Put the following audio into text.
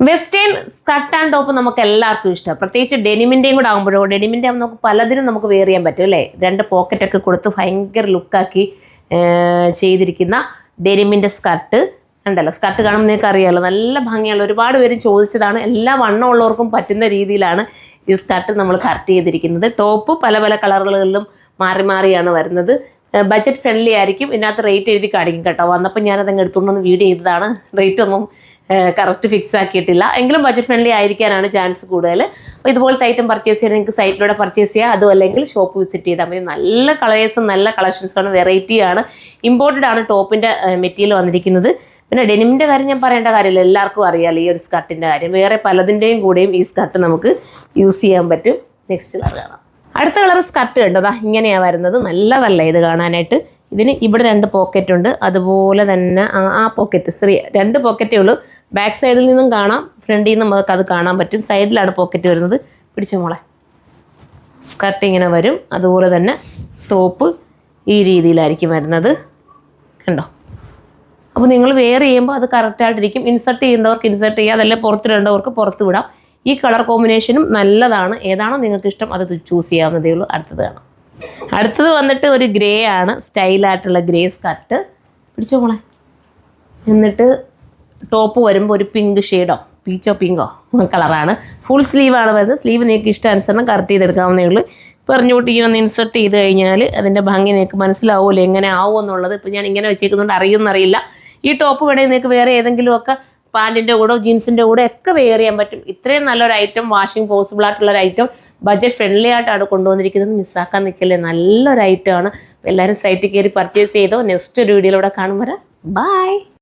Western skirt and top നമുക്ക് എല്ലാവർക്കും ഇഷ്ടം, പ്രത്യേകിച്ച് ഡെനിമിൻ്റെയും കൂടെ ആകുമ്പോഴോ. ഡെനിമിൻ്റെ ആകുമ്പോൾ നമുക്ക് പലതിനും നമുക്ക് വെയർ ചെയ്യാൻ പറ്റും അല്ലേ. 2 പോക്കറ്റൊക്കെ കൊടുത്ത് ഭയങ്കര ലുക്കാക്കി ചെയ്തിരിക്കുന്ന ഡെനിമിൻ്റെ സ്കർട്ട് ഉണ്ടല്ലോ. സ്കർട്ട് കാണുമ്പോൾ നിങ്ങൾക്ക് അറിയാമല്ലോ, നല്ല ഭംഗിയുള്ള, ഒരുപാട് പേര് ചോദിച്ചതാണ്. എല്ലാ വണ്ണമുള്ളവർക്കും പറ്റുന്ന രീതിയിലാണ് ഈ സ്കർട്ട് നമ്മൾ കട്ട് ചെയ്തിരിക്കുന്നത്. ടോപ്പ് പല പല കളറുകളിലും മാറി മാറിയാണ് വരുന്നത്. ബഡ്ജറ്റ് ഫ്രണ്ട്ലി ആയിരിക്കും. ഇതിനകത്ത് റേറ്റ് എഴുതി കാണിക്കും കേട്ടോ. വന്നപ്പോൾ ഞാനതങ്ങ് എടുത്തുകൊണ്ടൊന്ന് വീഡിയോ ചെയ്തതാണ്. റേറ്റ് ഒന്നും കറക്റ്റ് ഫിക്സ് ആക്കിയിട്ടില്ല, എങ്കിലും ബഡ്ജറ്റ് ഫ്രണ്ട്ലി ആയിരിക്കാനാണ് ചാൻസ് കൂടുതൽ. അപ്പോൾ ഇതുപോലത്തെ ഐറ്റം പർച്ചേസ് ചെയ്യണം, നിങ്ങൾക്ക് സൈറ്റിലൂടെ പർച്ചേസ് ചെയ്യാം. അതും അല്ലെങ്കിൽ ഷോപ്പ് വിസിറ്റ് ചെയ്താൽ മതി. നല്ല കളേഴ്സും നല്ല കളക്ഷൻസാണ്, വെറൈറ്റിയാണ്. ഇമ്പോർട്ടഡ് ആണ് ടോപ്പിൻ്റെ മെറ്റീരിയൽ വന്നിരിക്കുന്നത്. പിന്നെ ഡെനിമിൻ്റെ കാര്യം ഞാൻ പറയേണ്ട കാര്യമില്ല, എല്ലാവർക്കും അറിയാമല്ലോ ഈ ഒരു സ്കർട്ടിൻ്റെ കാര്യം. വേറെ പലതിൻ്റെയും കൂടെയും ഈ സ്കർട്ട് നമുക്ക് യൂസ് ചെയ്യാൻ പറ്റും. നെക്സ്റ്റ് കളർ കാണാം. അടുത്ത കളർ സ്കർട്ട് കണ്ടതാ ഇങ്ങനെയാണ് വരുന്നത്. നല്ലതല്ല ഇത് കാണാനായിട്ട്. ഇതിന് ഇവിടെ 2 പോക്കറ്റ് ഉണ്ട്, അതുപോലെ തന്നെ ആ പോക്കറ്റ് 2 പോക്കറ്റേ ഉള്ളൂ. ബാക്ക് സൈഡിൽ നിന്നും കാണാം, ഫ്രണ്ടിൽ നിന്നും നമുക്ക് അത് കാണാൻ പറ്റും. സൈഡിലാണ് പോക്കറ്റ് വരുന്നത്. പിടിച്ചു മോളെ. സ്കർട്ട് ഇങ്ങനെ വരും, അതുപോലെ തന്നെ ടോപ്പ് ഈ രീതിയിലായിരിക്കും വരുന്നത്. കണ്ടോ. അപ്പോൾ നിങ്ങൾ വെയർ ചെയ്യുമ്പോൾ അത് കറക്റ്റായിട്ടിരിക്കും. ഇൻസർട്ട് ചെയ്യേണ്ടവർക്ക് ഇൻസർട്ട് ചെയ്യുക, അതല്ലേ പുറത്തിടേണ്ടവർക്ക് പുറത്ത് വിടാം. ഈ കളർ കോമ്പിനേഷനും നല്ലതാണ്. ഏതാണോ നിങ്ങൾക്ക് ഇഷ്ടം അത് ചൂസ് ചെയ്യാവുന്നതേ ഉള്ളൂ. അടുത്തത് കാണാം. അടുത്തത് വന്നിട്ട് ഒരു ഗ്രേ ആണ്, സ്റ്റൈലായിട്ടുള്ള ഗ്രേ സ്കർട്ട്. പിടിച്ചോ മോളെ. എന്നിട്ട് ടോപ്പ് വരുമ്പോൾ ഒരു പിങ്ക് ഷെയ്ഡോ പീച്ചോ പിങ്കോ കളറാണ്. ഫുൾ സ്ലീവാണ് വരുന്നത്. സ്ലീവ് നിങ്ങൾക്ക് ഇഷ്ടാനുസരണം കറക്റ്റ് ചെയ്തെടുക്കാവുന്നേ ഉള്ളൂ. പറഞ്ഞുകൂട്ടി ഇങ്ങനെ ഒന്ന് ഇൻസർട്ട് ചെയ്ത് കഴിഞ്ഞാൽ അതിൻ്റെ ഭംഗി നിങ്ങൾക്ക് മനസ്സിലാവുമല്ലോ എങ്ങനെ ആവും എന്നുള്ളത്. ഇപ്പോൾ ഞാൻ ഇങ്ങനെ വെച്ചേക്കുന്നതുകൊണ്ട് അറിയുമെന്നറിയില്ല. ഈ ടോപ്പ് വേണമെങ്കിൽ നിങ്ങൾക്ക് വേറെ ഏതെങ്കിലുമൊക്കെ പാൻറ്റിൻ്റെ കൂടെ ജീൻസിൻ്റെ കൂടെ ഒക്കെ വെയർ ചെയ്യാൻ പറ്റും. ഇത്രയും നല്ലൊരു ഐറ്റം, വാഷിംഗ് പോസിബിൾ ആയിട്ടുള്ളൊരു ഐറ്റം, ബഡ്ജറ്റ് ഫ്രണ്ട്ലി ആയിട്ടാണ് കൊണ്ടുവന്നിരിക്കുന്നത്. മിസ്സാക്കാൻ നിൽക്കല്ലേ, നല്ലൊരു ഐറ്റമാണ്. എല്ലാവരും സൈറ്റിൽ കയറി പർച്ചേസ് ചെയ്തോ. നെക്സ്റ്റ് ഒരു വീഡിയോയിലൂടെ കാണും വരെ. ബൈ.